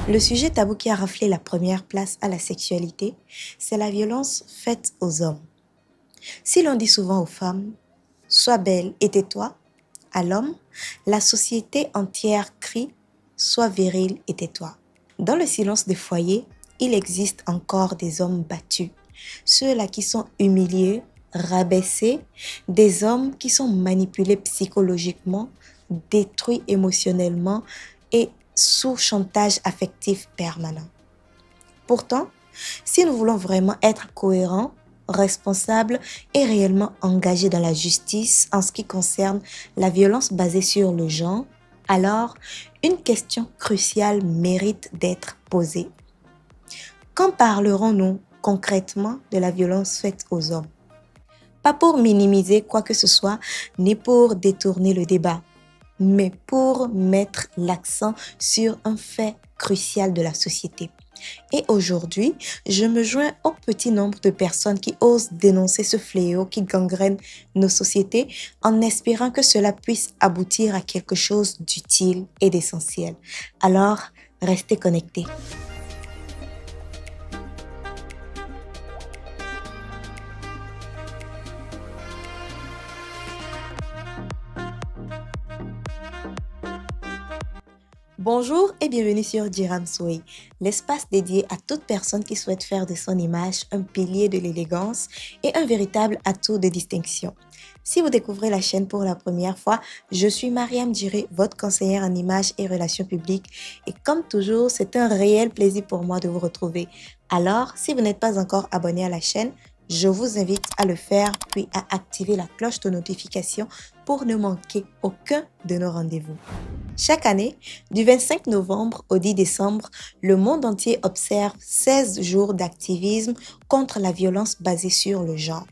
Le sujet tabou qui a raflé la première place à la sexualité, c'est la violence faite aux hommes. Si l'on dit souvent aux femmes, sois belle et tais-toi, à l'homme, la société entière crie, sois viril et tais-toi. Dans le silence des foyers, il existe encore des hommes battus, ceux-là qui sont humiliés, rabaissés, des hommes qui sont manipulés psychologiquement, détruits émotionnellement et sous chantage affectif permanent. Pourtant, si nous voulons vraiment être cohérents, responsables et réellement engagés dans la justice en ce qui concerne la violence basée sur le genre, alors une question cruciale mérite d'être posée. Quand parlerons-nous concrètement de la violence faite aux hommes? Pas pour minimiser quoi que ce soit, ni pour détourner le débat, mais pour mettre l'accent sur un fait crucial de la société. Et aujourd'hui, je me joins au petit nombre de personnes qui osent dénoncer ce fléau qui gangrène nos sociétés en espérant que cela puisse aboutir à quelque chose d'utile et d'essentiel. Alors, restez connectés. Bonjour et bienvenue sur Diram Soy, l'espace dédié à toute personne qui souhaite faire de son image un pilier de l'élégance et un véritable atout de distinction. Si vous découvrez la chaîne pour la première fois, je suis Mariam Djiré, votre conseillère en images et relations publiques. Et comme toujours, c'est un réel plaisir pour moi de vous retrouver. Alors, si vous n'êtes pas encore abonné à la chaîne, je vous invite à le faire puis à activer la cloche de notification pour ne manquer aucun de nos rendez-vous. Chaque année, du 25 novembre au 10 décembre, le monde entier observe 16 jours d'activisme contre la violence basée sur le genre.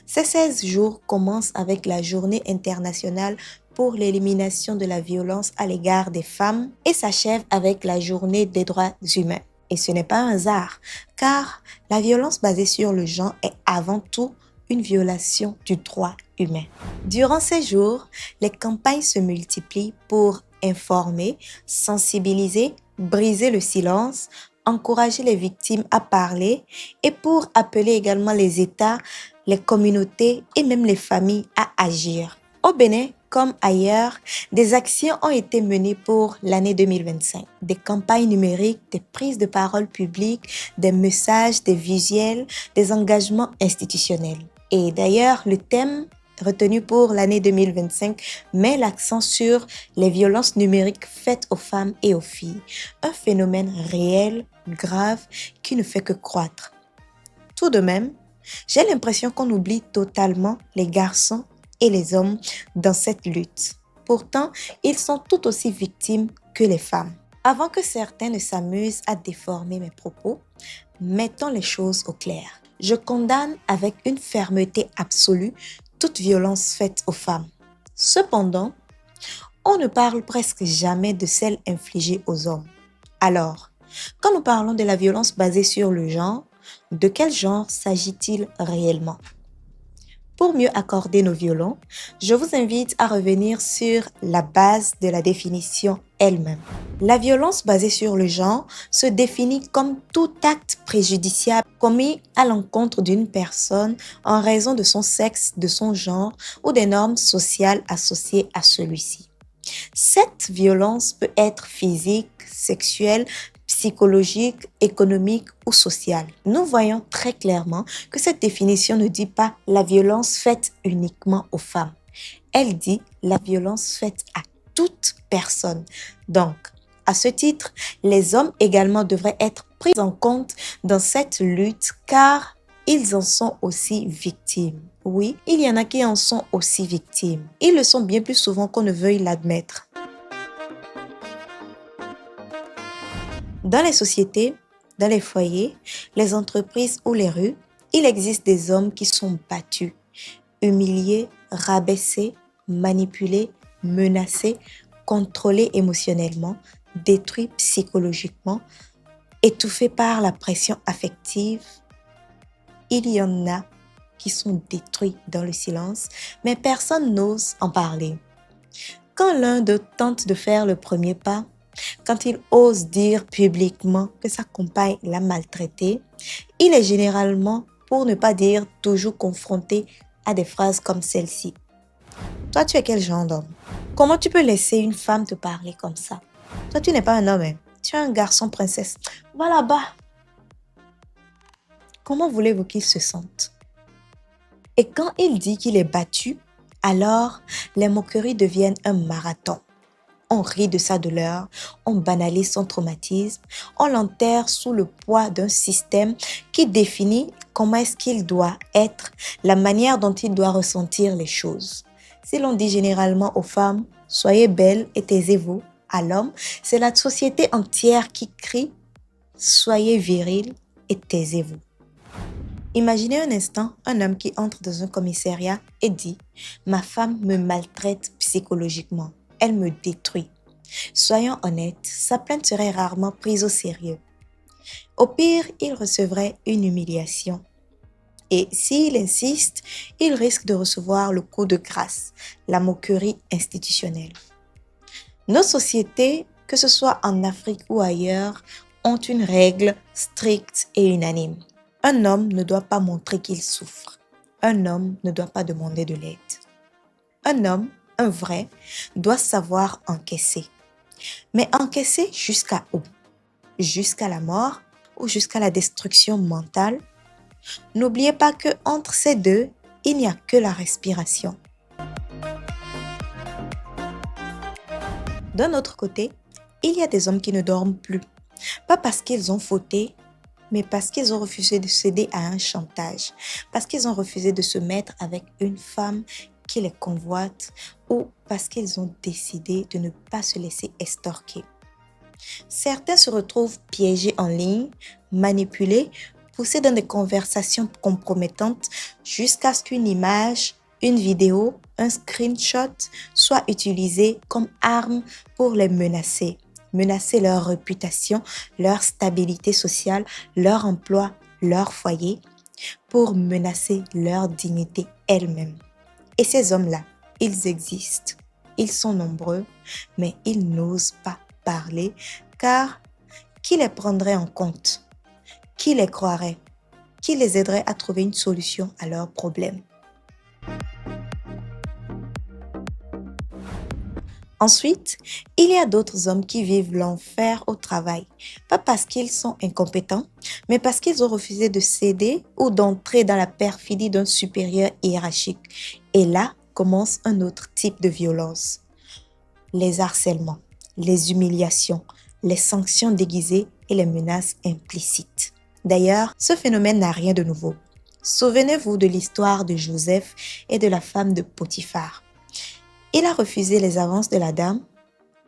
Ces 16 jours commencent avec la Journée internationale pour l'élimination de la violence à l'égard des femmes et s'achèvent avec la Journée des droits humains. Et ce n'est pas un hasard, car la violence basée sur le genre est avant tout une violation du droit humain. Durant ces jours, les campagnes se multiplient pour informer, sensibiliser, briser le silence, encourager les victimes à parler et pour appeler également les États, les communautés et même les familles à agir. Au Bénin, comme ailleurs, des actions ont été menées pour l'année 2025. Des campagnes numériques, des prises de parole publiques, des messages, des visuels, des engagements institutionnels. Et d'ailleurs, le thème retenu pour l'année 2025 met l'accent sur les violences numériques faites aux femmes et aux filles. Un phénomène réel, grave, qui ne fait que croître. Tout de même, j'ai l'impression qu'on oublie totalement les garçons et les hommes dans cette lutte. Pourtant, ils sont tout aussi victimes que les femmes. Avant que certains ne s'amusent à déformer mes propos, mettons les choses au clair. Je condamne avec une fermeté absolue toute violence faite aux femmes. Cependant, on ne parle presque jamais de celle infligée aux hommes. Alors, quand nous parlons de la violence basée sur le genre, de quel genre s'agit-il réellement? Pour mieux accorder nos violons, je vous invite à revenir sur la base de la définition elle-même. La violence basée sur le genre se définit comme tout acte préjudiciable commis à l'encontre d'une personne en raison de son sexe, de son genre ou des normes sociales associées à celui-ci. Cette violence peut être physique, sexuelle, psychologique, économique ou sociale. Nous voyons très clairement que cette définition ne dit pas la violence faite uniquement aux femmes. Elle dit la violence faite à toute personne. Donc, à ce titre, les hommes également devraient être pris en compte dans cette lutte car ils en sont aussi victimes. Oui, il y en a qui en sont aussi victimes. Ils le sont bien plus souvent qu'on ne veuille l'admettre. Dans les sociétés, dans les foyers, les entreprises ou les rues, il existe des hommes qui sont battus, humiliés, rabaissés, manipulés, menacés, contrôlés émotionnellement, détruits psychologiquement, étouffés par la pression affective. Il y en a qui sont détruits dans le silence, mais personne n'ose en parler. Quand l'un d'eux tente de faire le premier pas, Quand il ose dire publiquement que sa compagne l'a maltraité, il est généralement, pour ne pas dire toujours confronté à des phrases comme celle-ci. Toi, tu es quel genre d'homme? Comment tu peux laisser une femme te parler comme ça? Toi, tu n'es pas un homme, hein? Tu es un garçon princesse. Va là-bas. Comment voulez-vous qu'il se sente? Et quand il dit qu'il est battu, alors les moqueries deviennent un marathon. On rit de sa douleur, on banalise son traumatisme, on l'enterre sous le poids d'un système qui définit comment est-ce qu'il doit être, la manière dont il doit ressentir les choses. Si l'on dit généralement aux femmes, soyez belles et taisez-vous, à l'homme, c'est la société entière qui crie, soyez viril et taisez-vous. Imaginez un instant un homme qui entre dans un commissariat et dit « Ma femme me maltraite psychologiquement, elle me détruit. » Soyons honnêtes, sa plainte serait rarement prise au sérieux. Au pire, il recevrait une humiliation. Et s'il insiste, il risque de recevoir le coup de grâce, la moquerie institutionnelle. Nos sociétés, que ce soit en Afrique ou ailleurs, ont une règle stricte et unanime. Un homme ne doit pas montrer qu'il souffre. Un homme ne doit pas demander de l'aide. Un homme, un vrai, doit savoir encaisser. Mais encaisser jusqu'à où? Jusqu'à la mort ou jusqu'à la destruction mentale? N'oubliez pas que entre ces deux, il n'y a que la respiration. D'un autre côté, il y a des hommes qui ne dorment plus. Pas parce qu'ils ont fauté, mais parce qu'ils ont refusé de céder à un chantage, parce qu'ils ont refusé de se mettre avec une femme qui les convoite ou parce qu'ils ont décidé de ne pas se laisser estorquer. Certains se retrouvent piégés en ligne, manipulés, poussés dans des conversations compromettantes jusqu'à ce qu'une image, une vidéo, un screenshot soit utilisé comme arme pour les menacer. Menacer leur réputation, leur stabilité sociale, leur emploi, leur foyer, pour menacer leur dignité elle-même. Et ces hommes-là, ils existent. Ils sont nombreux, mais ils n'osent pas parler car qui les prendrait en compte? Qui les croirait? Qui les aiderait à trouver une solution à leurs problèmes? Ensuite, il y a d'autres hommes qui vivent l'enfer au travail, pas parce qu'ils sont incompétents, mais parce qu'ils ont refusé de céder ou d'entrer dans la perfidie d'un supérieur hiérarchique. Et là commence un autre type de violence. Les harcèlements, les humiliations, les sanctions déguisées et les menaces implicites. D'ailleurs, ce phénomène n'a rien de nouveau. Souvenez-vous de l'histoire de Joseph et de la femme de Potiphar. Il a refusé les avances de la dame,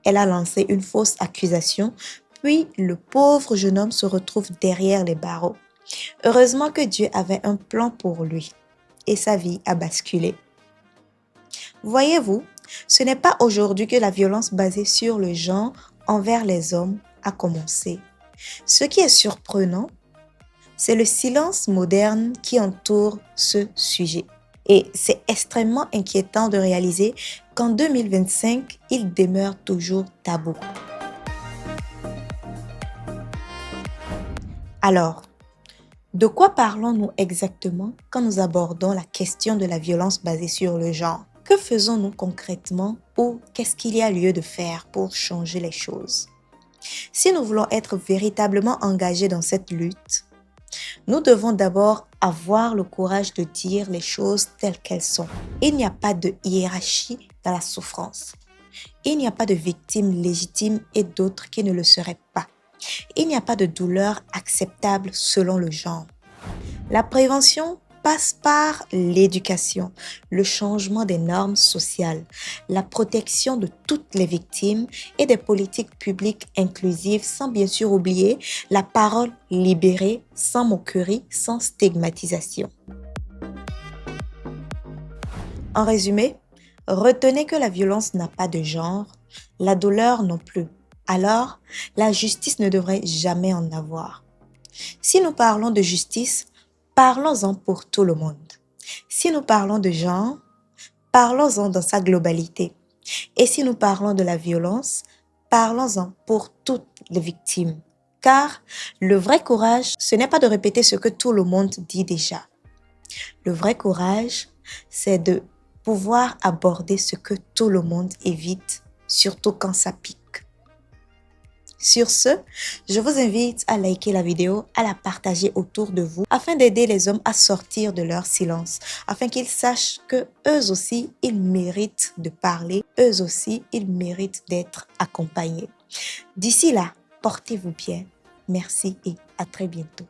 elle a lancé une fausse accusation, puis le pauvre jeune homme se retrouve derrière les barreaux. Heureusement que Dieu avait un plan pour lui et sa vie a basculé. Voyez-vous, ce n'est pas aujourd'hui que la violence basée sur le genre envers les hommes a commencé. Ce qui est surprenant, c'est le silence moderne qui entoure ce sujet. Et c'est extrêmement inquiétant de réaliser qu'en 2025, il demeure toujours tabou. Alors, de quoi parlons-nous exactement quand nous abordons la question de la violence basée sur le genre? Que faisons-nous concrètement ou qu'est-ce qu'il y a lieu de faire pour changer les choses? Si nous voulons être véritablement engagés dans cette lutte, nous devons d'abord avoir le courage de dire les choses telles qu'elles sont. Il n'y a pas de hiérarchie dans la souffrance. Il n'y a pas de victimes légitimes et d'autres qui ne le seraient pas. Il n'y a pas de douleur acceptable selon le genre. La prévention passe par l'éducation, le changement des normes sociales, la protection de toutes les victimes et des politiques publiques inclusives sans bien sûr oublier la parole libérée, sans moquerie, sans stigmatisation. En résumé, retenez que la violence n'a pas de genre, la douleur non plus. Alors, la justice ne devrait jamais en avoir. Si nous parlons de justice, parlons-en pour tout le monde. Si nous parlons de genre, parlons-en dans sa globalité. Et si nous parlons de la violence, Parlons-en pour toutes les victimes. Car le vrai courage, ce n'est pas de répéter ce que tout le monde dit déjà. Le vrai courage, c'est de pouvoir aborder ce que tout le monde évite, surtout quand ça pique. Sur ce, je vous invite à liker la vidéo, à la partager autour de vous afin d'aider les hommes à sortir de leur silence, afin qu'ils sachent que eux aussi, ils méritent de parler, eux aussi, ils méritent d'être accompagnés. D'ici là, portez-vous bien. Merci et à très bientôt.